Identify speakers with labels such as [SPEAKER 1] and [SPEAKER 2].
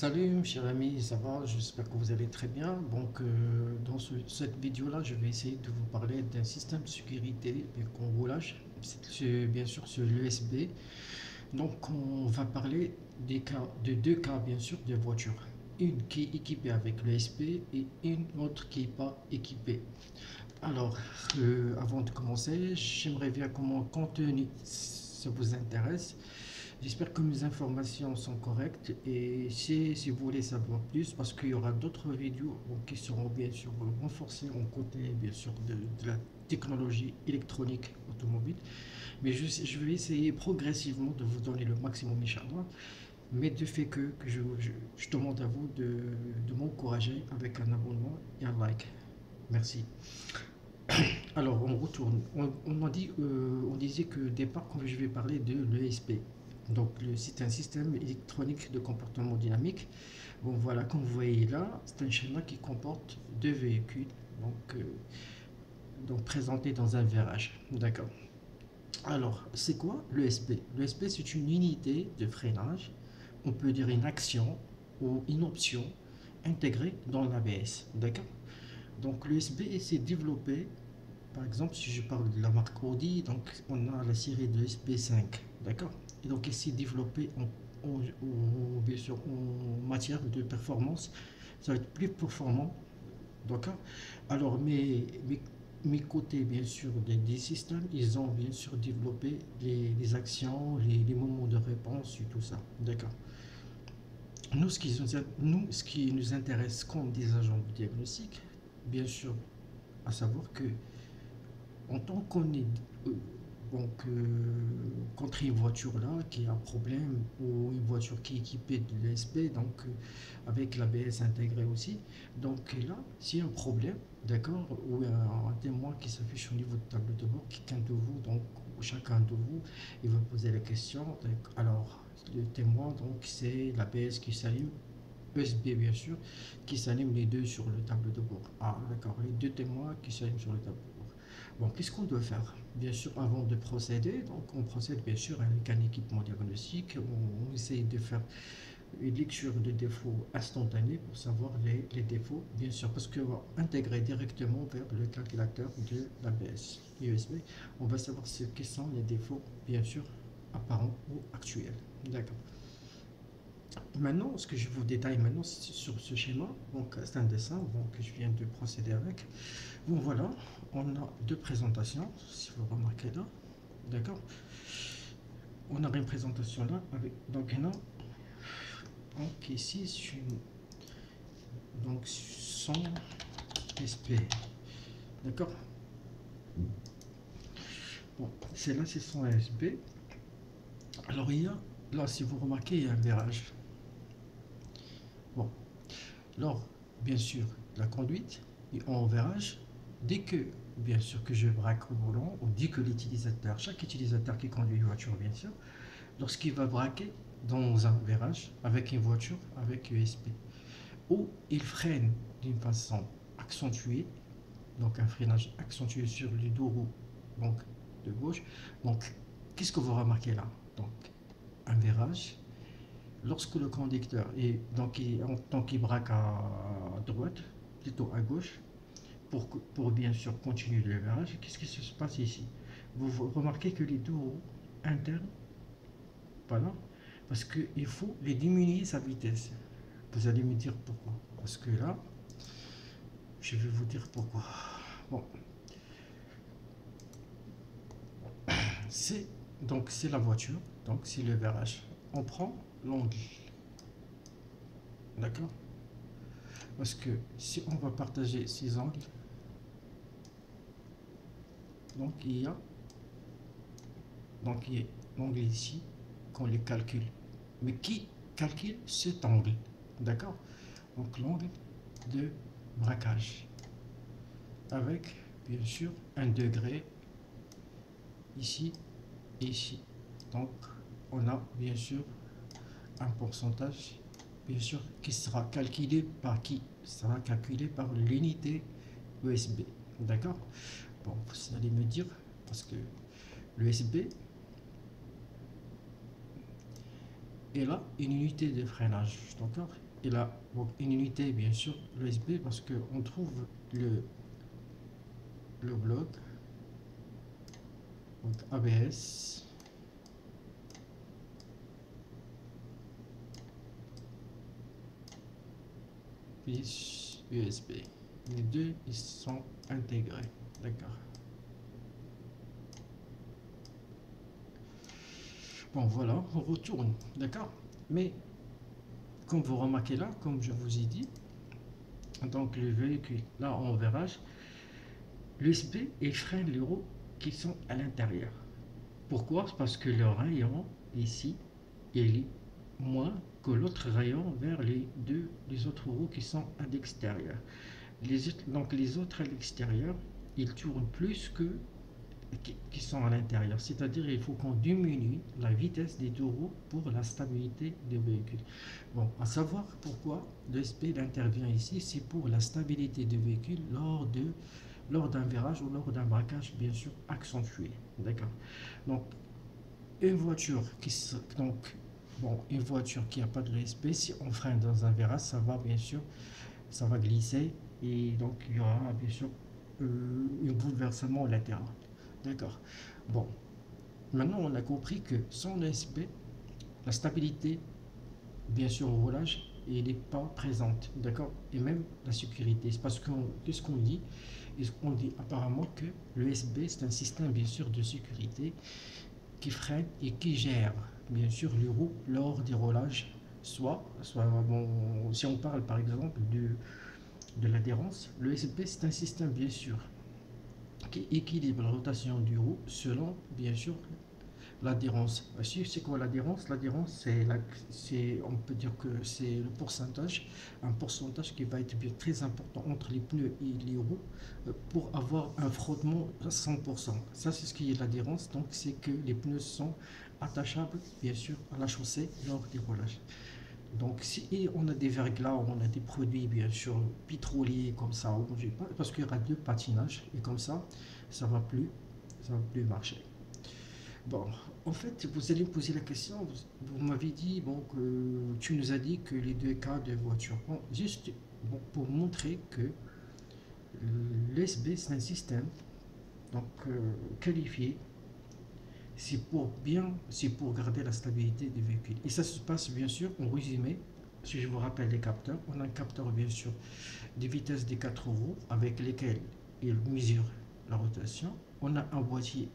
[SPEAKER 1] Salut chers amis, ça va? J'espère que vous allez très bien. Dans cette vidéo-là, je vais essayer de vous parler d'un système de sécurité qu'on roulage. C'est bien sûr sur l'USB. Donc, on va parler de deux cas, bien sûr, de voitures. Une qui est équipée avec l'USB et une autre qui n'est pas équipée. Alors, avant de commencer, j'aimerais bien comment contenu ça vous intéresse. J'espère que mes informations sont correctes et si vous voulez savoir plus, parce qu'il y aura d'autres vidéos qui seront bien sûr renforcées en côté bien sûr de la technologie électronique automobile, mais je vais essayer progressivement de vous donner le maximum, Inch'Allah, mais de fait que je demande à vous de m'encourager avec un abonnement et un like. Merci. Alors, on retourne. On disait que au départ, quand je vais parler de l'ESP. Donc, c'est un système électronique de comportement dynamique. Bon, voilà, comme vous voyez là, c'est un schéma qui comporte deux véhicules, donc, euh, donc présentés dans un virage. D'accord. Alors, c'est quoi l'ESP? L'ESP, c'est une unité de freinage, on peut dire une action ou une option intégrée dans l'ABS. D'accord. Donc, l'ESP s'est développé. Par exemple, si je parle de la marque Audi, donc on a la série de SP5, d'accord? Et donc elle s'est développée bien sûr, en matière de performance, ça va être plus performant, d'accord? Alors mes côtés, bien sûr, des systèmes, ils ont bien sûr développé les actions, les moments de réponse et tout ça, d'accord? Ce qui nous intéresse comme des agents de diagnostic, bien sûr, à savoir que en tant qu'on est euh, donc contre une voiture là qui a un problème ou une voiture qui est équipée de l'ESP avec l'ABS intégré aussi, donc là s'il y a un problème, d'accord, ou un témoin qui s'affiche au niveau de table de bord, quelqu'un de vous, donc chacun de vous, il va poser la question. Alors le témoin, donc c'est l'ABS qui s'allume, USB bien sûr, qui s'allume les deux sur le tableau de bord. Ah d'accord, les deux témoins qui s'allument sur le tableau de bord. Bon, qu'est-ce qu'on doit faire? Bien sûr, avant de procéder, donc on procède bien sûr avec un équipement diagnostique, on essaye de faire une lecture de défauts instantanée pour savoir les défauts, bien sûr, parce qu'on va intégrer directement vers le calculateur de l'ABS USB. On va savoir quels sont les défauts, bien sûr, apparents ou actuels. D'accord. Maintenant, ce que je vous détaille maintenant sur ce schéma, donc c'est un dessin que je viens de procéder avec. Bon voilà, on a deux présentations, si vous remarquez là, d'accord. On a une présentation là avec donc là, donc ici c'est donc son SP, d'accord. Bon, c'est là c'est son SP. Alors il y a là, si vous remarquez, il y a un virage. Bon, lors, bien sûr, la conduite et en virage, dès que, bien sûr, que je braque au volant, ou dès que l'utilisateur, chaque utilisateur qui conduit une voiture, bien sûr, lorsqu'il va braquer dans un virage avec une voiture avec USB, ou il freine d'une façon accentuée, donc un freinage accentué sur les deux roues, donc de gauche. Donc, qu'est-ce que vous remarquez là? Donc, un virage, lorsque le conducteur est donc il braque à droite, plutôt à gauche, pour bien sûr continuer le virage, qu'est-ce qui se passe ici? Vous remarquez que les deux roues internes, voilà, parce qu'il faut les diminuer sa vitesse. Vous allez me dire pourquoi? Parce que là, je vais vous dire pourquoi. Bon, c'est c'est la voiture, donc c'est le virage. On prend l'angle, d'accord? Parce que si on va partager ces angles, donc il y a donc il y a l'angle ici qu'on les calcule. Mais qui calcule cet angle? D'accord? Donc l'angle de braquage avec bien sûr un degré ici et ici. Donc on a bien sûr un pourcentage bien sûr qui sera calculé par qui? Sera calculé par l'unité USB. D'accord? Bon, vous allez me dire parce que l'USB est là une unité de freinage. D'accord? il a donc une unité bien sûr l'USB parce que on trouve le bloc donc ABS puis USB. Les deux ils sont intégrés, d'accord. Bon voilà, on retourne, d'accord. Mais comme vous remarquez là, comme je vous ai dit, donc le véhicule là en virage, l'USB et freine les roues qui sont à l'intérieur. Pourquoi? Parce que le rayon ici, il est moins que l'autre rayon vers les autres roues qui sont à l'extérieur. Donc les autres à l'extérieur, ils tournent plus que qui sont à l'intérieur. C'est-à-dire il faut qu'on diminue la vitesse des deux roues pour la stabilité du véhicule. Bon, à savoir pourquoi l'USB intervient ici, c'est pour la stabilité du véhicule lors d'un virage ou lors d'un braquage bien sûr accentué. D'accord. Donc une voiture une voiture qui n'a pas de l'USB, si on freine dans un virage, ça va bien sûr, ça va glisser et donc il y aura bien sûr un bouleversement latéral. D'accord. Bon, maintenant on a compris que sans l'USB, la stabilité, bien sûr au roulage, elle n'est pas présente. D'accord. Et même la sécurité. C'est parce que qu'est-ce qu'on dit? On dit apparemment que l'USB c'est un système bien sûr de sécurité qui freine et qui gère bien sûr les roues lors des roulages. Bon, si on parle par exemple de l'adhérence, l'USB c'est un système bien sûr qui équilibre la rotation du roue selon bien sûr l'adhérence. C'est quoi l'adhérence? L'adhérence, on peut dire que c'est le pourcentage, un pourcentage qui va être bien très important entre les pneus et les roues pour avoir un frottement à 100%. Ça, c'est ce qui est l'adhérence. Donc, c'est que les pneus sont attachables, bien sûr, à la chaussée lors des roulages. Donc, si on a des verglas, on a des produits, bien sûr, pétroliers comme ça, parce qu'il y aura deux patinages et comme ça va plus marcher. Bon, en fait, vous allez me poser la question, vous m'avez dit, bon, que tu nous as dit que les deux cas de voiture. Bon, juste bon, pour montrer que l'USB, c'est un système donc, qualifié, c'est pour garder la stabilité du véhicule. Et ça se passe bien sûr, en résumé, si je vous rappelle les capteurs, on a un capteur bien sûr des vitesses des 4 roues avec lesquels il mesure la rotation. On a un boîtier